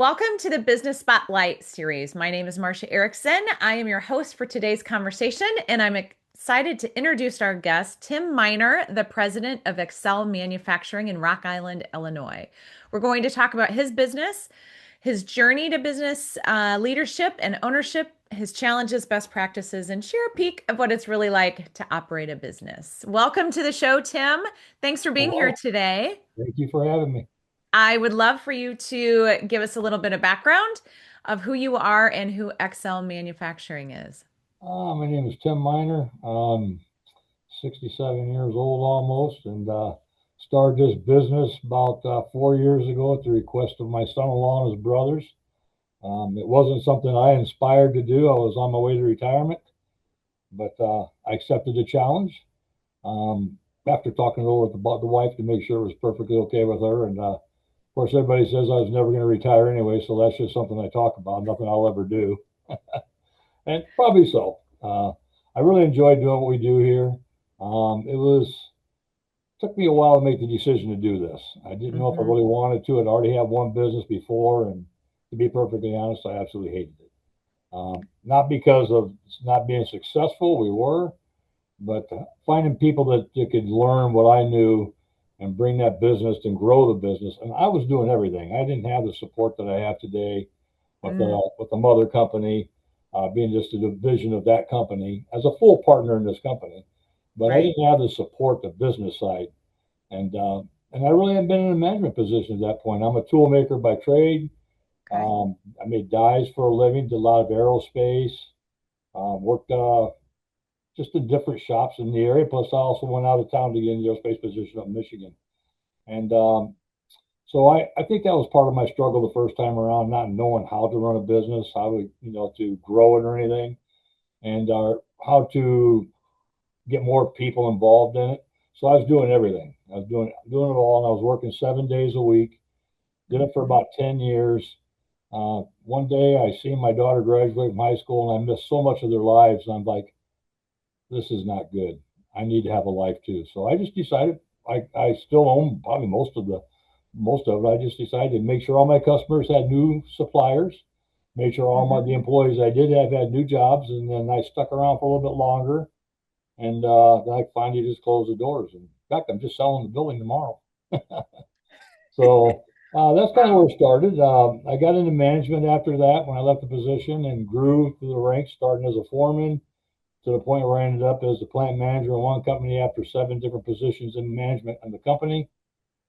Welcome to the Business Spotlight series. My name is Marcia Erickson. I am your host for today's conversation, and I'm excited to introduce our guest, Tim Miner, the president of Excel Manufacturing in Rock Island, Illinois. We're going to talk about his business, his journey to business leadership and ownership, his challenges, best practices, and share a peek of what it's really like to operate a business. Welcome to the show, Tim. Thanks for being here Hello. today. Thank you for having me. I would love for you to give us a little bit of background of who you are and who XL Manufacturing is. My name is Tim Miner. I'm 67 years old almost, and started this business about 4 years ago at the request of my son-in-law and his brothers. It wasn't something I inspired to do. I was on my way to retirement, but I accepted the challenge after talking it over with the wife to make sure it was perfectly okay with her. And of course, everybody says I was never going to retire anyway, so that's just something I talk about, nothing I'll ever do. And probably so. I really enjoyed doing what we do here. It took me a while to make the decision to do this. I didn't know if I Hmm. really wanted to. I'd already had one business before, and to be perfectly honest, I absolutely hated it. Not because of not being successful, we were, but finding people that could learn what I knew and bring that business and grow the business. And I was doing everything. I didn't have the support that I have today Mm, with the mother company, being just a division of that company as a full partner in this company. But I right. didn't have the support, the business side, and uh, and I really haven't been in a management position at that point. I'm a tool maker by trade. Okay. I made dies for a living, did a lot of aerospace, worked just in different shops in the area. Plus, I also went out of town to get an aerospace position up in Michigan. And so I think that was part of my struggle the first time around, not knowing how to run a business, how to grow it or anything, and how to get more people involved in it. So I was doing everything. I was doing it all, and I was working 7 days a week. Did it for Hmm. about 10 years. One day, I seen my daughter graduate from high school, and I missed so much of their lives. And I'm like, this is not good. I need to have a life too. So I just decided I still own probably most of it. I just decided to make sure all my customers had new suppliers, make sure all Hmm. the employees I did have had new jobs, and then I stuck around for a little bit longer. And then I finally just closed the doors. In fact, I'm just selling the building tomorrow. So that's kind of where Wow. it started. I got into management after that when I left the position and grew through the ranks, starting as a foreman to the point where I ended up as the plant manager in one company after 7 different positions in management in the company.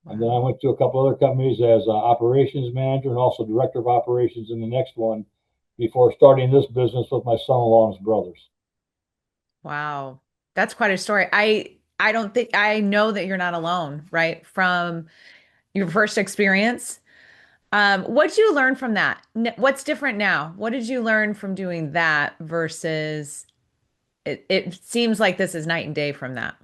And then I Wow. went to a couple other companies as operations manager and also director of operations in the next one before starting this business with my son-in-law and his brothers. Wow. That's quite a story. I don't think I know that you're not alone, right? From your first experience. What did you learn from that? What's different now? What did you learn from doing that versus it seems like this is night and day from that.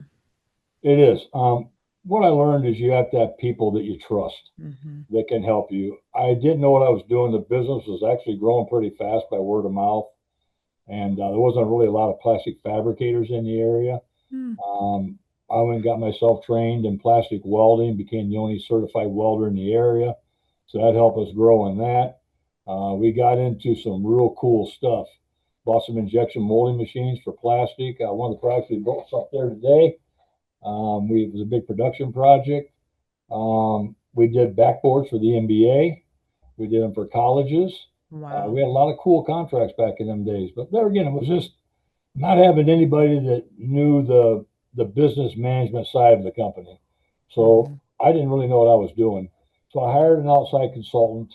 It is. What I learned is you have to have people that you trust Hmm. that can help you. I didn't know what I was doing. The business was actually growing pretty fast by word of mouth, and there wasn't really a lot of plastic fabricators in the area. Um, I went and got myself trained in plastic welding, became the only certified welder in the area. So that helped us grow in that. We got into some real cool stuff. Bought some injection molding machines for plastic. One of the products we built up there today. It was a big production project. We did backboards for the NBA. We did them for colleges. Wow. We had a lot of cool contracts back in them days. But there again, it was just not having anybody that knew the business management side of the company. So Hmm. I didn't really know what I was doing. So I hired an outside consultant,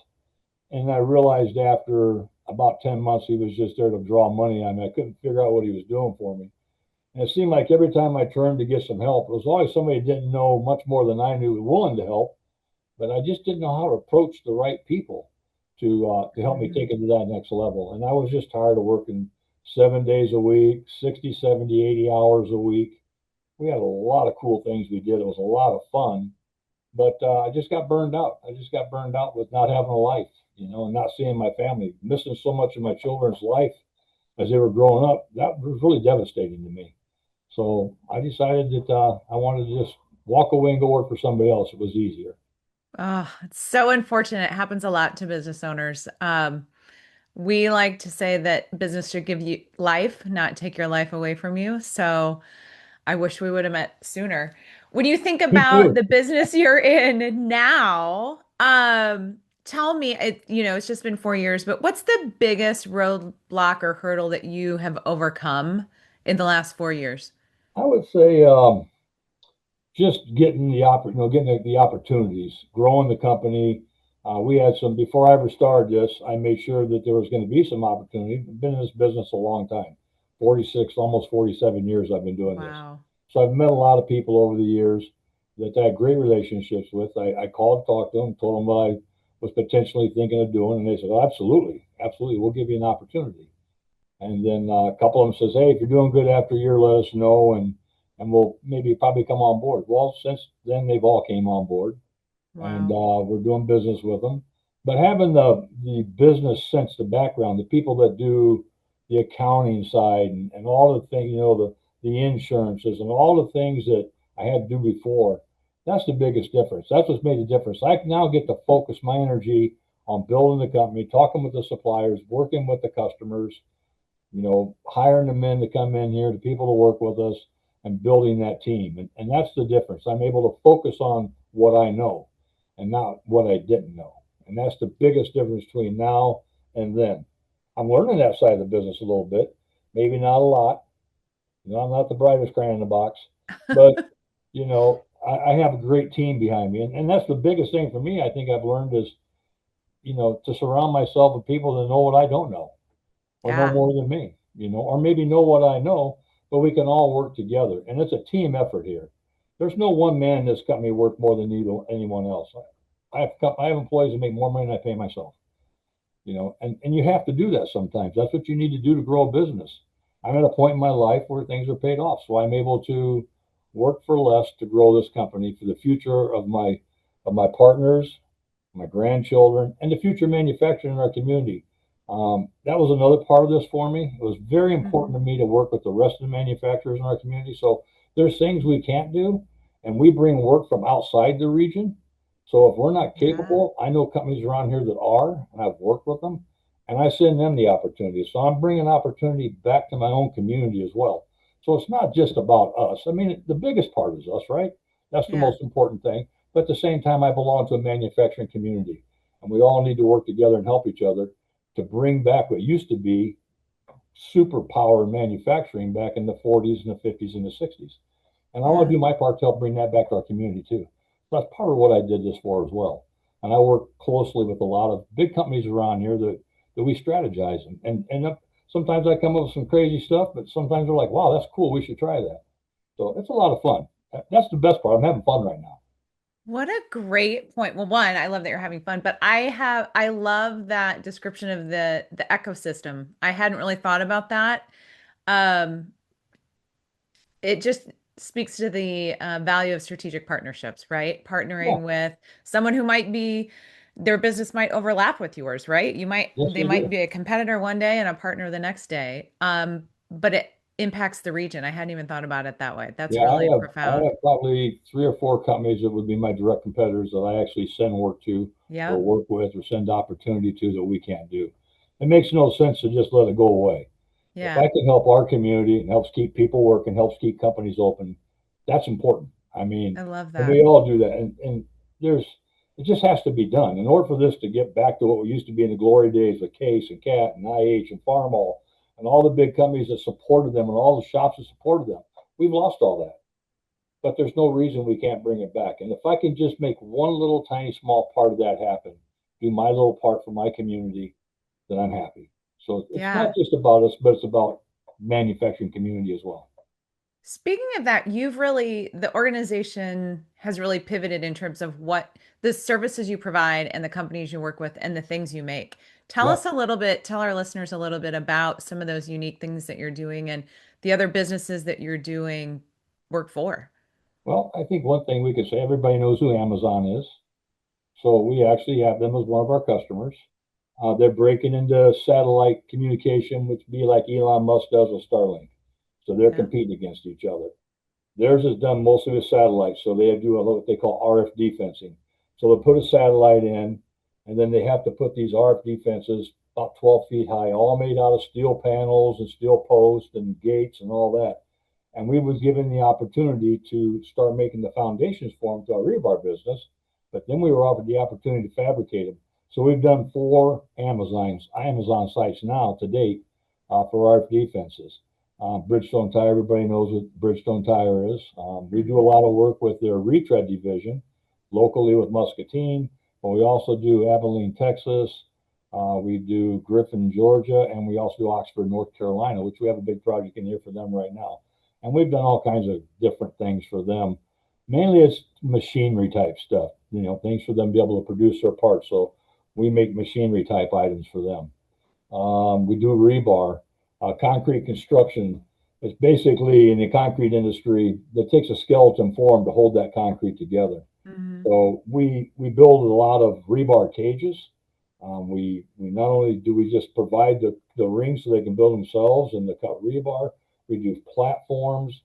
and I realized after about 10 months he was just there to draw money on me. I couldn't figure out what he was doing for me. And it seemed like every time I turned to get some help, it was always somebody who didn't know much more than I knew, willing to help, but I just didn't know how to approach the right people to help me Hmm. take it to that next level. And I was just tired of working 7 days a week, 60, 70, 80 hours a week. We had a lot of cool things we did. It was a lot of fun, but I just got burned out. I just got burned out with not having a life, and not seeing my family, missing so much of my children's life as they were growing up. That was really devastating to me. So I decided that I wanted to just walk away and go work for somebody else. It was easier. Oh, it's so unfortunate. It happens a lot to business owners. We like to say that business should give you life, not take your life away from you. So I wish we would have met sooner. When you think Me about too. the business you're in now, tell me, it's just been 4 years, but what's the biggest roadblock or hurdle that you have overcome in the last 4 years? I would say just getting getting the opportunities, growing the company. We had some before I ever started this. I made sure that there was going to be some opportunity. I've been in this business a long time, 46, almost 47 years. I've been doing this, Wow. so I've met a lot of people over the years that I had great relationships with. I called, talked to them, told them what I was potentially thinking of doing, and they said, "Oh, absolutely, absolutely, we'll give you an opportunity." And then a couple of them says, "Hey, if you're doing good after a year, let us know, and we'll maybe probably come on board." Well, since then they've all came on board, and Wow. we're doing business with them. But having the business sense, the background, the people that do the accounting side and all the things, the insurances and all the things that I had to do before, that's the biggest difference. That's what's made the difference. I now get to focus my energy on building the company, talking with the suppliers, working with the customers, hiring the men to come in here, the people to work with us, and building that team. And that's the difference. I'm able to focus on what I know and not what I didn't know. And that's the biggest difference between now and then. I'm learning that side of the business a little bit, maybe not a lot. I'm not the brightest crayon in the box, but I have a great team behind me. And that's the biggest thing for me. I think I've learned is, to surround myself with people that know what I don't know or know Yeah. more than me, or maybe know what I know, but we can all work together. And it's a team effort here. There's no one man in this company worth more than anyone else. I have employees that make more money than I pay myself, and you have to do that sometimes. That's what you need to do to grow a business. I'm at a point in my life where things are paid off. So I'm able to work for less to grow this company for the future of my partners, my grandchildren, and the future manufacturing in our community. That was another part of this for me. It was very important Mhm. to me to work with the rest of the manufacturers in our community. So there's things we can't do, and we bring work from outside the region. So if we're not Yeah. capable, I know companies around here that are, and I've worked with them, and I send them the opportunity. So I'm bringing opportunity back to my own community as well. So it's not just about us. I mean, the biggest part is us, right? That's the Yeah. most important thing. But at the same time, I belong to a manufacturing community, and we all need to work together and help each other to bring back what used to be superpower manufacturing back in the 40s and the 50s and the 60s. And I want Yeah. to do my part to help bring that back to our community too. So that's part of what I did this for as well. And I work closely with a lot of big companies around here that we strategize and sometimes I come up with some crazy stuff, but sometimes they're like, "Wow, that's cool. We should try that." So it's a lot of fun. That's the best part. I'm having fun right now. What a great point. Well, one, I love that you're having fun, but I love that description of the ecosystem. I hadn't really thought about that. Um, it just speaks to the value of strategic partnerships, right? Yeah, Partnering with someone who might be their business might overlap with yours, right? yes, They they might do. be a competitor one day and a partner the next day. But it impacts the region. I hadn't even thought about it that way. That's Yeah, I really have I profound. have probably three or four companies that would be my direct competitors that I actually send work to or Yep. work with or send opportunity to that we can't do. It makes no sense to just let it go away. If Yeah. I can help our community and helps keep people working, helps keep companies open, that's important. I mean, I love and that. we all do that. And there's it just has to be done. In order for this to get back to what we used to be in the glory days of Case and Cat and IH and Farmall and all the big companies that supported them and all the shops that supported them, we've lost all that. But there's no reason we can't bring it back. And if I can just make one little tiny small part of that happen, do my little part for my community, then I'm happy. So it's not Yeah. just about us, but it's about manufacturing community as well. Speaking of that, the organization has really pivoted in terms of what the services you provide and the companies you work with and the things you make. Yeah. Tell our listeners a little bit about some of those unique things that you're doing and the other businesses that you're doing work for. Well, I think one thing we could say, everybody knows who Amazon is. So we actually have them as one of our customers. They're breaking into satellite communication, which be like Elon Musk does with Starlink. So they're Yeah. competing against each other. Theirs is done mostly with satellites, so they do what they call RF fencing. So they put a satellite in, and then they have to put these RFD fences about 12 feet high, all made out of steel panels and steel posts and gates and all that. And we was given the opportunity to start making the foundations for them to our rebar business, but then we were offered the opportunity to fabricate them. So we've done 4 Amazon sites now to date for RFD fences. Bridgestone Tire, everybody knows what Bridgestone Tire is. We do a lot of work with their retread division locally with Muscatine, but we also do Abilene, Texas. We do Griffin, Georgia, and we also do Oxford, North Carolina, which we have a big project in here for them right now. And we've done all kinds of different things for them. Mainly it's machinery type stuff, things for them to be able to produce their parts. So we make machinery type items for them. We do rebar, concrete construction. It's basically in the concrete industry that takes a skeleton form to hold that concrete together. Mm-hmm. So we build a lot of rebar cages. We not only do we just provide the rings so they can build themselves and the cut rebar, we do platforms.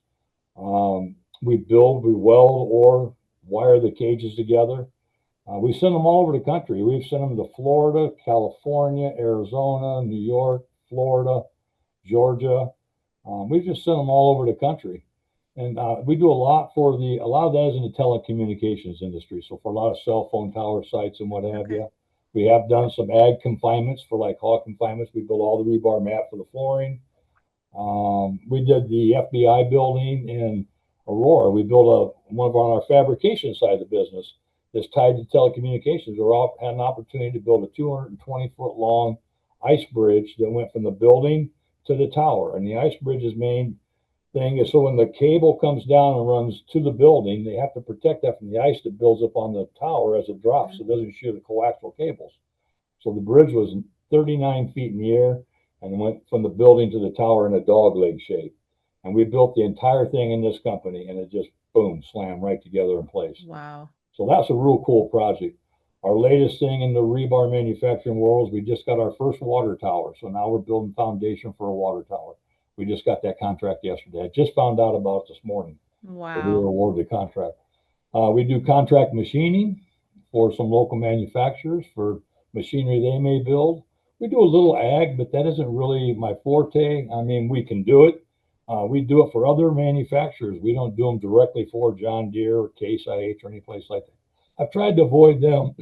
We build, we weld or wire the cages together. We send them all over the country. We've sent them to Florida, California, Arizona, New York, Florida, Georgia. We've just sent them all over the country. And we do a lot of that is in the telecommunications industry. So for a lot of cell phone tower sites and what have you. We have done some ag confinements for like hog confinements. We built all the rebar mat for the flooring. We did the FBI building in Aurora. We built one of our fabrication side of the business that's tied to telecommunications. We had an opportunity to build a 220-foot long ice bridge that went from the building to the tower. And the ice bridge's main thing is so when the cable comes down and runs to the building, they have to protect that from the ice that builds up on the tower as it drops so it doesn't shear the coaxial cables. So the bridge was 39 feet in the air and went from the building to the tower in a dog leg shape. And we built the entire thing in this company, and it just, boom, slammed right together in place. Wow. So that's a real cool project. Our latest thing in the rebar manufacturing world is we just got our first water tower. So now we're building foundation for a water tower. We just got that contract yesterday. I just found out about it this morning. Wow. So we were awarded the contract. We do contract machining for some local manufacturers for machinery they may build. We do a little ag, but that isn't really my forte. I mean, we can do it. We do it for other manufacturers. We don't do them directly for John Deere or Case IH or any place like that. I've tried to avoid them,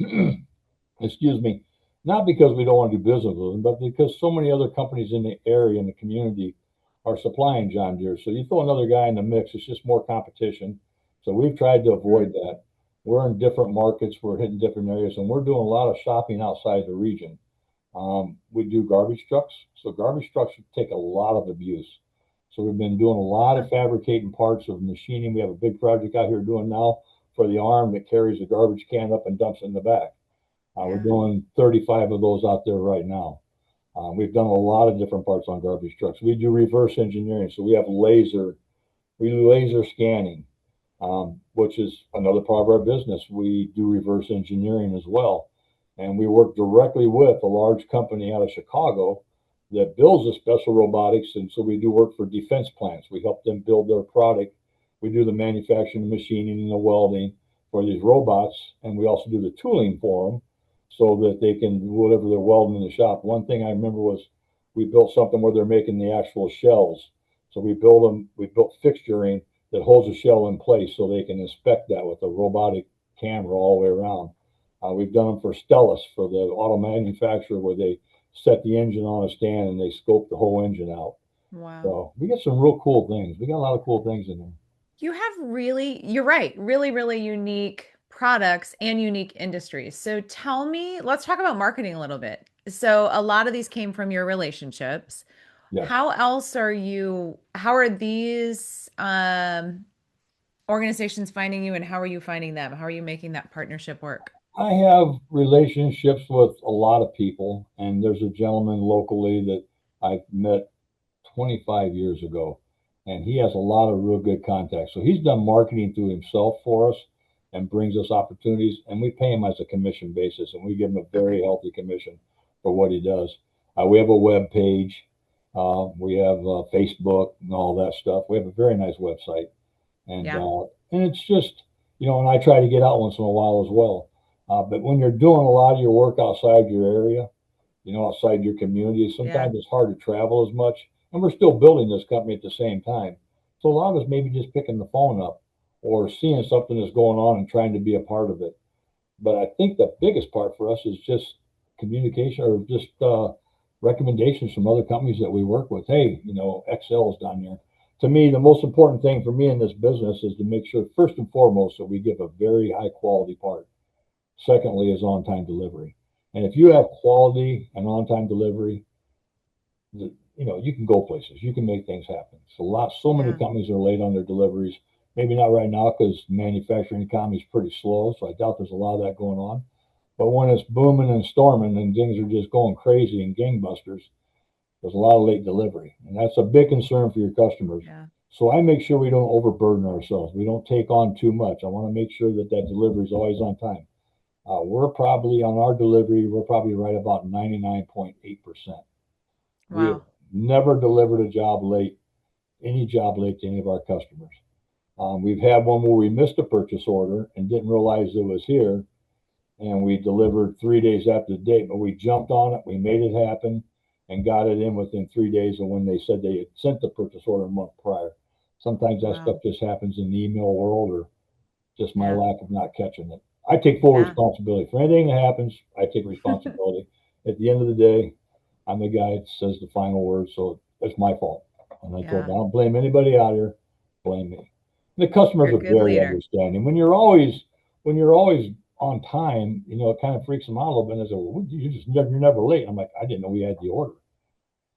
excuse me, not because we don't want to do business with them, but because so many other companies in the area, in the community, are supplying John Deere. So you throw another guy in the mix, it's just more competition. So we've tried to avoid that. We're in different markets, we're hitting different areas, and we're doing a lot of shopping outside the region. We do garbage trucks. So garbage trucks take a lot of abuse. So we've been doing a lot of fabricating parts of machining. We have a big project out here doing now for the arm that carries the garbage can up and dumps it in the back. We're doing 35 of those out there right now. We've done a lot of different parts on garbage trucks. We do reverse engineering. So we do laser scanning, which is another part of our business. We do reverse engineering as well. And we work directly with a large company out of Chicago that builds the special robotics. And so we do work for defense plants. We help them build their product. We do the manufacturing, the machining, and the welding for these robots. And we also do the tooling for them so that they can do whatever they're welding in the shop. One thing I remember was we built something where they're making the actual shells. So we built fixturing that holds the shell in place so they can inspect that with a robotic camera all the way around. We've done them for Stellus, for the auto manufacturer, where they set the engine on a stand and they scope the whole engine out. Wow. So we got some real cool things. We got a lot of cool things in there. You have you're right, really, really unique products and unique industries. So let's talk about marketing a little bit. So a lot of these came from your relationships. Yes. How are these organizations finding you and how are you finding them? How are you making that partnership work? I have relationships with a lot of people, and there's a gentleman locally that I met 25 years ago, and he has a lot of real good contacts. So he's done marketing through himself for us and brings us opportunities, and we pay him as a commission basis, and we give him a very healthy commission for what he does. We have a web page. We have Facebook and all that stuff. We have a very nice website, and it's just, and I try to get out once in a while as well. But when you're doing a lot of your work outside your area, outside your community, Yeah. sometimes it's hard to travel as much. And we're still building this company at the same time. So a lot of us maybe just picking the phone up or seeing something that's going on and trying to be a part of it. But I think the biggest part for us is just communication or just recommendations from other companies that we work with. Hey, Excel's down there. To me, the most important thing for me in this business is to make sure, first and foremost, that we give a very high quality part. Secondly, is on time delivery. And if you have quality and on time delivery, you can go places. You can make things happen. So many Yeah. companies are late on their deliveries. Maybe not right now because manufacturing economy is pretty slow. So I doubt there's a lot of that going on. But when it's booming and storming and things are just going crazy and gangbusters, there's a lot of late delivery. And that's a big concern for your customers. Yeah. So I make sure we don't overburden ourselves. We don't take on too much. I want to make sure that delivery is always on time. We're probably on our delivery, we're probably right about 99.8%. We have Wow. never delivered a job late, any job late to any of our customers. We've had one where we missed a purchase order and didn't realize it was here, and we delivered 3 days after the date, but we jumped on it, we made it happen, and got it in within 3 days of when they said they had sent the purchase order a month prior. Sometimes that stuff Wow. just happens in the email world or just my Yeah. lack of not catching it. I take full Yeah. responsibility for anything that happens. I take responsibility. At the end of the day, I'm the guy that says the final word, so it's my fault. And I told Yeah. them, I don't blame anybody out here. Blame me. The customers You're a are good very leader. understanding. When you're always on time, it kind of freaks them out a little bit. And they say, well, you're never late. I'm like, I didn't know we had the order,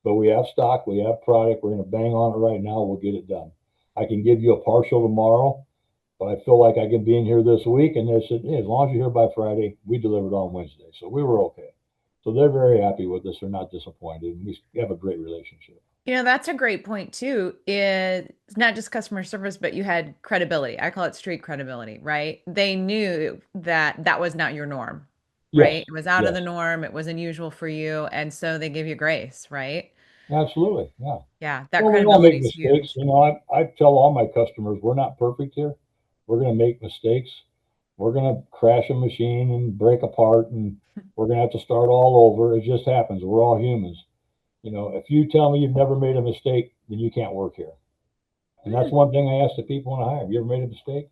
but we have stock, we have product. We're going to bang on it right now. We'll get it done. I can give you a partial tomorrow, but I feel like I can be in here this week. And they said, hey, as long as you're here by Friday, we delivered on Wednesday. So we were okay. So they're very happy with us. They're not disappointed. We have a great relationship. That's a great point too. It's not just customer service, but you had credibility. I call it street credibility, right? They knew that that was not your norm, Yes, right? It was out of yes, the norm. It was unusual for you. And so they give you grace, right? absolutely. Yeah. Yeah, that Well, we all make credibility is mistakes. huge. I tell all my customers, we're not perfect here. We're going to make mistakes. We're going to crash a machine and break apart, and we're going to have to start all over. It just happens. We're all humans. If you tell me you've never made a mistake, then you can't work here. And that's Hmm. one thing I ask the people when I hire. Have you ever made a mistake?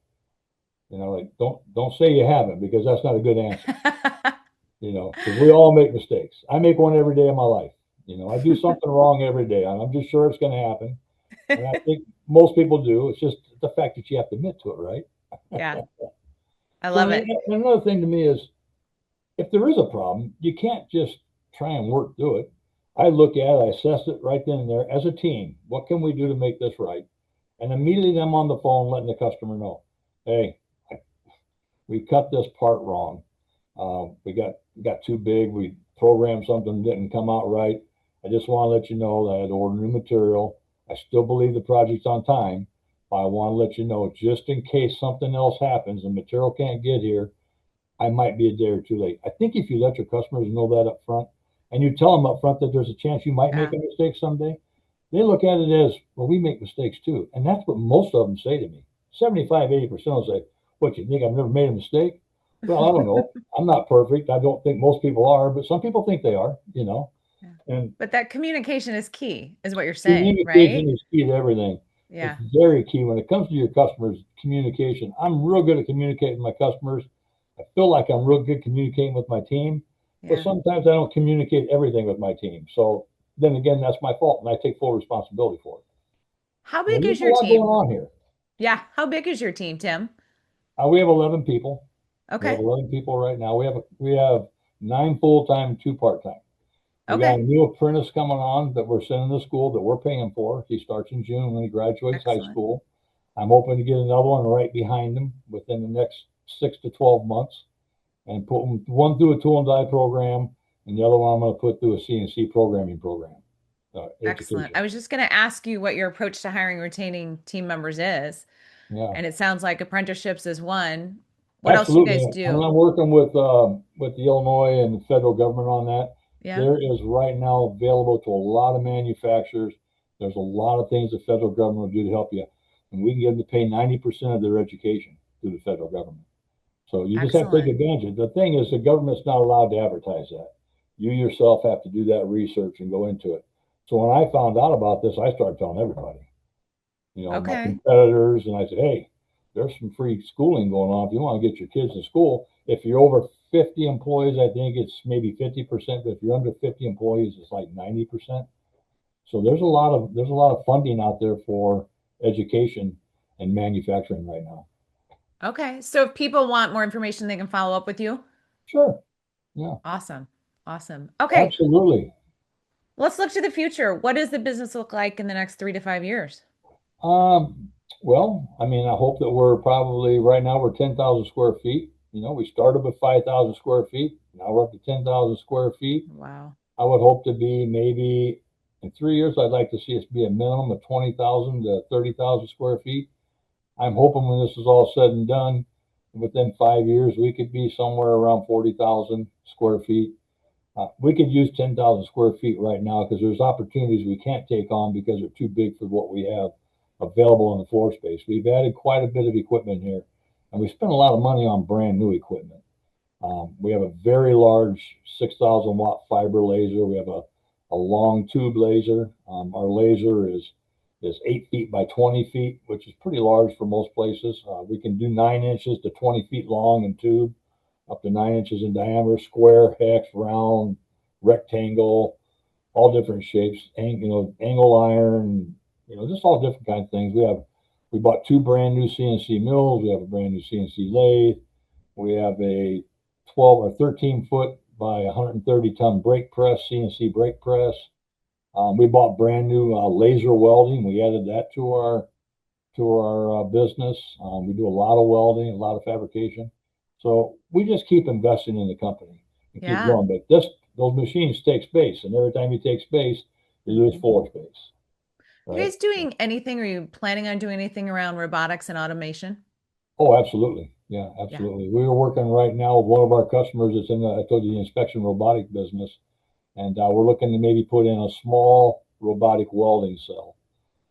Like don't say you haven't because that's not a good answer. Because we all make mistakes. I make one every day of my life. I do something wrong every day. I'm just sure it's going to happen. And I think most people do. It's just the fact that you have to admit to it, right? Yeah, I So love it. another thing to me is if there is a problem, you can't just try and work through it. I look at it, I assess it right then and there as a team. What can we do to make this right? And immediately I'm on the phone letting the customer know, hey, we cut this part wrong. We got too big. We programmed something that didn't come out right. I just want to let you know that I had to order new material. I still believe the project's on time, but I want to let you know just in case something else happens and material can't get here, I might be a day or two late. I think if you let your customers know that up front and you tell them up front that there's a chance you might make Yeah. a mistake someday, they look at it as, well, we make mistakes too. And that's what most of them say to me. 75, 80% will say, what, you think I've never made a mistake? Well, I don't know. I'm not perfect. I don't think most people are, but some people think they are. Yeah. And But that communication is key, is what you're saying, communication right? is key to everything. It's Yeah. very key when it comes to your customers. Communication. I'm real good at communicating with my customers. I feel like I'm real good communicating with my team, but Yeah. sometimes I don't communicate everything with my team. So then again, that's my fault, and I take full responsibility for it. How Well, big there's is a your lot going team? on here. Yeah. How big is your team, Tim? We have 11 people. We have Okay. 11 people right now. We have 9 full time, 2 part time. We got a Okay. new apprentice coming on that we're sending to school that we're paying for. He starts in June when he graduates high Excellent. school. I'm hoping to get another one right behind him within the next 6 to 12 months and put one through a tool and die program, and the other one I'm going to put through a CNC programming program, Excellent. education. I was just going to ask you what your approach to hiring and retaining team members is. Yeah, And it sounds like apprenticeships is one. What else you absolutely. guys And do? I'm working with the Illinois and the federal government on that. Yeah. There is right now available to a lot of manufacturers. There's a lot of things the federal government will do to help you, and we can get them to pay 90% of their education through the federal government. So you just have to take Excellent. advantage of it. The thing is, the government's not allowed to advertise that. You yourself have to do that research and go into it. So when I found out about this, I started telling everybody, my Okay. competitors, and I said, hey, there's some free schooling going on. If you want to get your kids to school, if you're over 50 employees, I think it's maybe 50%, but if you're under 50 employees, it's like 90%. So there's a lot of funding out there for education and manufacturing right now. Okay. So if people want more information, they can follow up with you. Sure. Yeah, Awesome. Awesome. Okay. absolutely. Let's look to the future. What does the business look like in the next 3 to 5 years? Well, I mean, I hope that we're probably right now we're 10,000 square feet. We started with 5,000 square feet. Now we're up to 10,000 square feet. Wow. I would hope to be maybe in 3 years, I'd like to see us be a minimum of 20,000 to 30,000 square feet. I'm hoping when this is all said and done, within 5 years, we could be somewhere around 40,000 square feet. We could use 10,000 square feet right now because there's opportunities we can't take on because they're too big for what we have available in the floor space. We've added quite a bit of equipment here, and we spent a lot of money on brand new equipment. We have a very large 6,000 watt fiber laser. We have a long tube laser. Our laser is 8 feet by 20 feet, which is pretty large for most places. We can do 9 inches to 20 feet long in tube, up to 9 inches in diameter, square, hex, round, rectangle, all different shapes, angle iron, just all different kinds of things. We bought two brand new CNC mills. We have a brand new CNC lathe. We have a 12 or 13 foot by 130 ton brake press, CNC brake press. We bought brand new laser welding. We added that to our business. We do a lot of welding, a lot of fabrication. So we just keep investing in the company and keep Yeah. growing. But those machines take space, and every time you take space, you lose Mhm. floor space, You right? guys doing anything? Are you planning on doing anything around robotics and automation? Oh, absolutely. Yeah, Yeah. absolutely. We are working right now with one of our customers that's in I told you, the inspection robotic business, and we're looking to maybe put in a small robotic welding cell.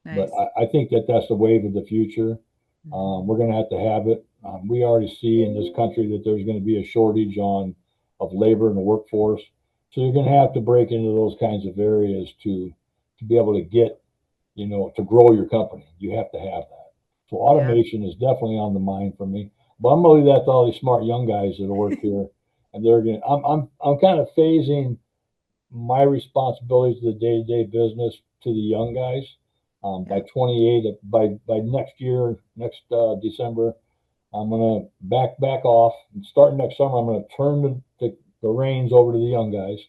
But Nice. I think that that's the wave of the future. Mhm. We're going to have it. We already see in this country that there's going to be a shortage of labor in the workforce. So you're going to have to break into those kinds of areas to be able to get, to grow your company. You have to have that. So Yeah. automation is definitely on the mind for me. But I'm going to leave that to all these smart young guys that work here, and they're going. I'm kind of phasing my responsibilities of the day-to-day business to the young guys. By Yeah. 28, by next year, next December, I'm gonna back off. And starting next summer, I'm gonna turn the reins over to the young guys,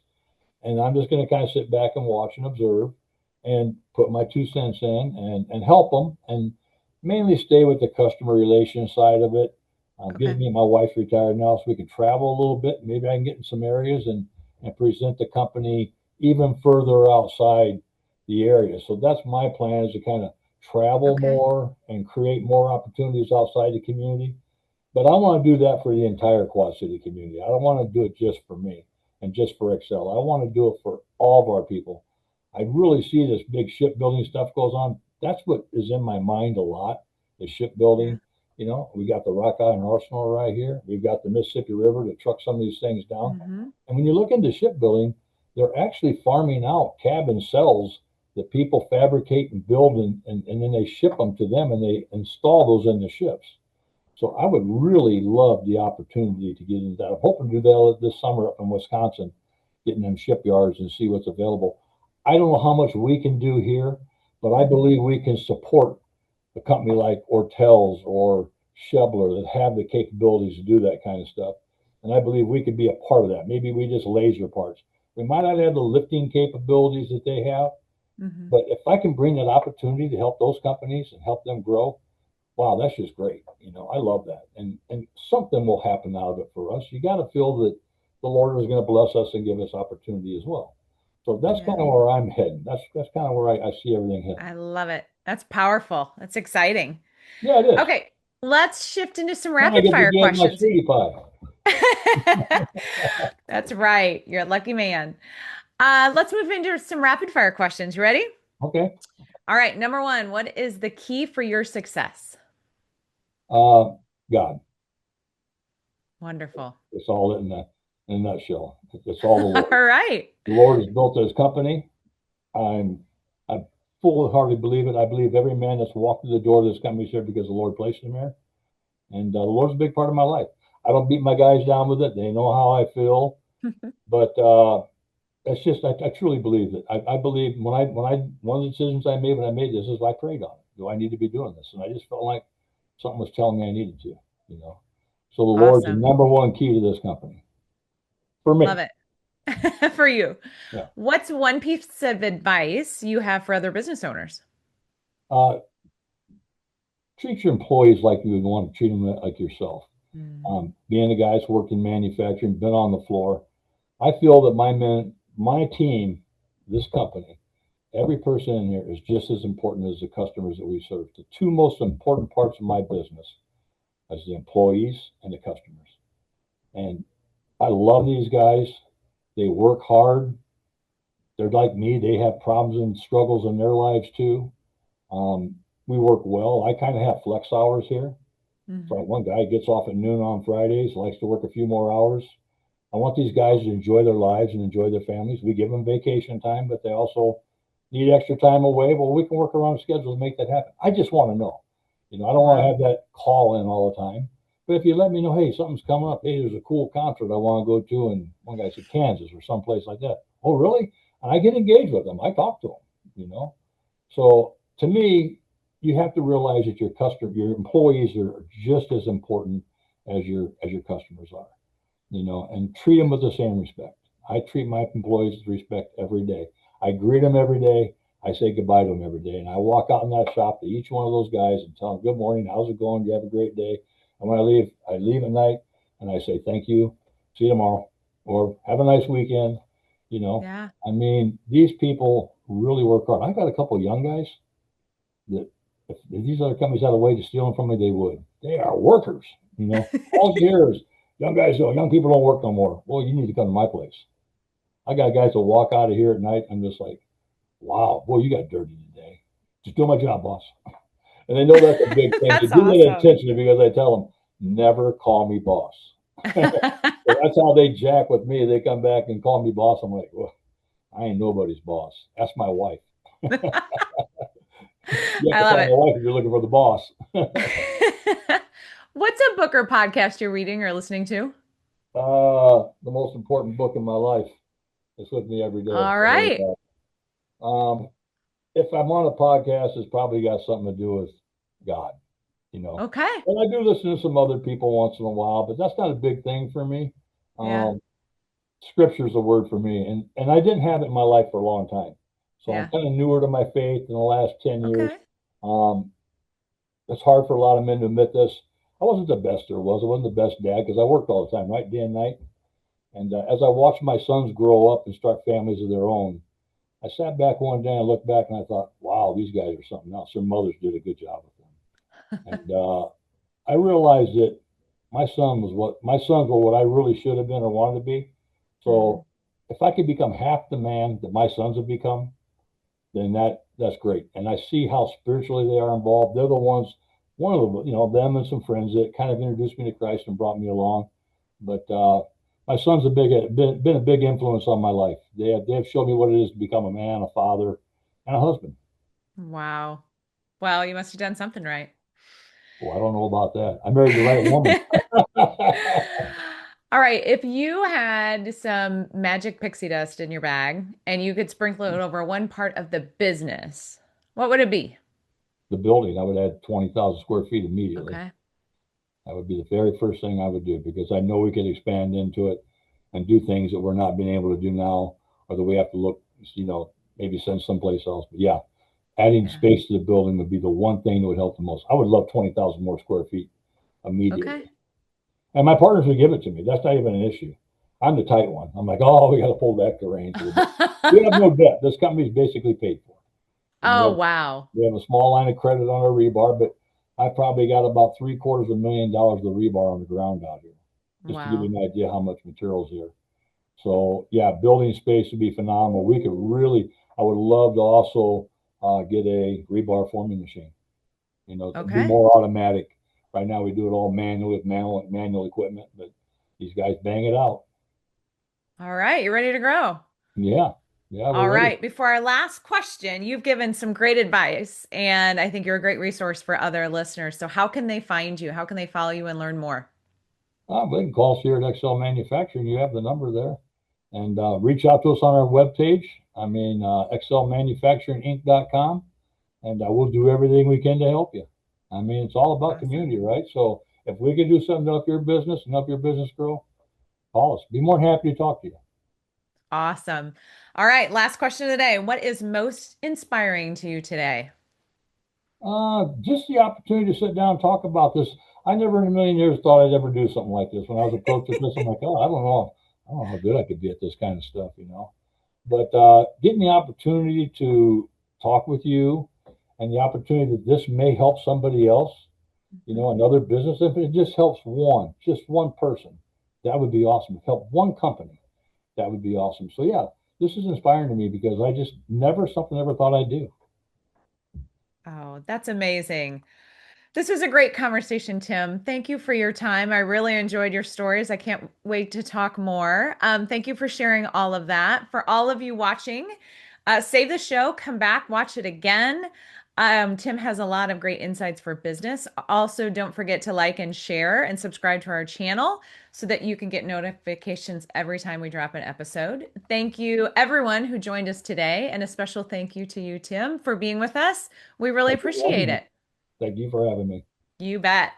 and I'm just gonna kind of sit back and watch and observe, and put my 2 cents in and help them, and mainly stay with the customer relation side of it. Getting Okay. me and my wife retired now, so we can travel a little bit. Maybe I can get in some areas and present the company even further outside the area. So that's my plan, is to kind of travel Okay. more and create more opportunities outside the community. But I want to do that for the entire Quad City community. I don't want to do it just for me and just for Excel. I want to do it for all of our people. I really see this big shipbuilding stuff goes on. That's what is in my mind a lot, is Yeah. shipbuilding. We got the Rock Island Arsenal right here. We've got the Mississippi River to truck some of these things down. Hmm. And when you look into shipbuilding, they're actually farming out cabin cells that people fabricate and build, and then they ship them to them, and they install those in the ships. So I would really love the opportunity to get into that. I'm hoping to do that this summer up in Wisconsin, getting them shipyards and see what's available. I don't know how much we can do here, but I Hmm. believe we can support a company like Ortels or Shebler that have the capabilities to do that kind of stuff. And I believe we could be a part of that. Maybe we just laser parts. We might not have the lifting capabilities that they have, Hmm. but if I can bring that opportunity to help those companies and help them grow, wow, that's just great. I love that. And something will happen out of it for us. You got to feel that the Lord is going to bless us and give us opportunity as well. So that's kind Yeah. of where I'm heading. That's kind of where I see everything heading. I love it. That's powerful. That's exciting. Yeah, it is. Okay. Let's shift into some Then I rapid get to fire get my questions. sweetie pie. That's right. You're a lucky man. Let's move into some rapid fire questions. You ready? Okay. All right. Number one, what is the key for your success? Uh, God. Wonderful. It's all in a nutshell. It's all the All Lord. right. The Lord has built this company. I full-heartedly believe it. I believe every man that's walked through the door of this company is here because the Lord placed him here. And the Lord's a big part of my life. I don't beat my guys down with it. They know how I feel. But it's just, I truly believe it. I believe one of the decisions I made when I made this is I prayed on it. Do I need to be doing this? And I just felt like something was telling me I needed to, you know. So the Lord's the Awesome. number one key to this company for Love me. it. For you. Yeah. What's one piece of advice you have for other business owners? Uh, Treat your employees like you would want to treat them like yourself. Mm. Being a guy that's worked in manufacturing, been on the floor, I feel that my team, this company, every person in here is just as important as the customers that we serve. The two most important parts of my business is the employees and the customers. And I love these guys. They work hard. They're like me. They have problems and struggles in their lives too. We work well. I kind of have flex hours here. So Mhm. one guy gets off at noon on Fridays, likes to work a few more hours. I want these guys to enjoy their lives and enjoy their families. We give them vacation time, but they also need extra time away. Well, we can work around the schedule to make that happen. I just want to know. I don't want to Wow. have that call in all the time. But if you let me know, hey, something's coming up. Hey, there's a cool concert I want to go to, and one guy said Kansas or someplace like that. Oh, really? And I get engaged with them. I talk to them. So to me, you have to realize that your employees are just as important as your customers are, and treat them with the same respect. I treat my employees with respect every day. I greet them every day. I say goodbye to them every day. And I walk out in that shop to each one of those guys and tell them, good morning, how's it going? You have a great day. And when I leave at night and I say, thank you, see you tomorrow, or have a nice weekend. You know, Yeah. I mean, these people really work hard. I got a couple of young guys that if these other companies had a way to steal them from me, they would. They are workers. All you hear is young people don't work no more. Well, you need to come to my place. I got guys that walk out of here at night. I'm just like, wow, boy, you got dirty today. Just do my job, boss. And they know that's a big thing. They That's do that awesome. intentionally because I tell them, never call me boss. So that's how they jack with me. They come back and call me boss. I'm like, well, I ain't nobody's boss. Ask my wife. You have I to love call my it. wife if you're looking for the boss. What's a book or podcast you're reading or listening to? The most important book in my life. It's with me every day. All The Word of right. God. If I'm on a podcast, it's probably got something to do with God, you know. Okay. And I do listen to some other people once in a while, but that's not a big thing for me. Yeah. Scripture is a word for me, and I didn't have it in my life for a long time, so I'm Yeah. kind of newer to my faith in the last 10 years. Okay. Um, it's hard for a lot of men to admit this. I wasn't the best there was. I wasn't the best dad because I worked all the time, right, day and night. And as I watched my sons grow up and start families of their own, I sat back one day and looked back and I thought, wow, these guys are something else. Their mothers did a good job with them. And I realized that my sons were what I really should have been or wanted to be. Mhm. So if I could become half the man that my sons have become, then that's great. And I see how spiritually they are involved. They're the ones, one of them, them and some friends that kind of introduced me to Christ and brought me along. But my son's been a big influence on my life. They have showed me what it is to become a man, a father, and a husband. Wow. Well, you must have done something right. Well, I don't know about that. I married the right woman. All right. If you had some magic pixie dust in your bag and you could sprinkle it over one part of the business, what would it be? The building, I would add 20,000 square feet immediately. Okay. That would be the very first thing I would do because I know we could expand into it and do things that we're not being able to do now, or that we have to look, maybe send someplace else. But yeah, adding Yeah. space to the building would be the one thing that would help the most. I would love 20,000 more square feet Okay. immediately. And my partners would give it to me. That's not even an issue. I'm the tight one. I'm like, oh, we got to pull back the reins a little bit. We have no debt. This company's basically paid for. And Oh, wow. we have a small line of credit on our rebar, but I probably got about $750,000 of rebar on the ground out here, just to give you Wow. an idea how much material's here. So yeah, building space would be phenomenal. I would love to also get a rebar forming machine. Be Okay. more automatic. Right now we do it all manual with manual equipment, but these guys bang it out. All right, you ready to grow? Yeah, yeah, we're All ready. right, before our last question, you've given some great advice, and I think you're a great resource for other listeners. So, how can they find you? How can they follow you and learn more? They can call us here at Excel Manufacturing. You have the number there. And reach out to us on our webpage. excelmanufacturinginc.com. And we'll do everything we can to help you. I mean, it's all about Awesome. community, right? So if we can do something to help your business and help your business grow, call us. Be more than happy to talk to you. Awesome. All right, last question of the day. What is most inspiring to you today? Just the opportunity to sit down and talk about this. I never in a million years thought I'd ever do something like this. When I was approached with this, I'm like, oh, I don't know. I don't know how good I could be at this kind of stuff. But getting the opportunity to talk with you and the opportunity that this may help somebody else, another business, if it just helps just one person, that would be awesome. If it helped one company, that would be awesome. So yeah, this is inspiring to me because I just never thought I'd do. Oh, that's amazing. This was a great conversation, Tim. Thank you for your time. I really enjoyed your stories. I can't wait to talk more. Thank you for sharing all of that. For all of you watching, save the show, come back, watch it again. Tim has a lot of great insights for business. Also, don't forget to like and share and subscribe to our channel so that you can get notifications every time we drop an episode. Thank you, everyone who joined us today, and a special thank you to you, Tim, for being with us. We really Thank you for having appreciate me. it. Thank you for having me. You bet.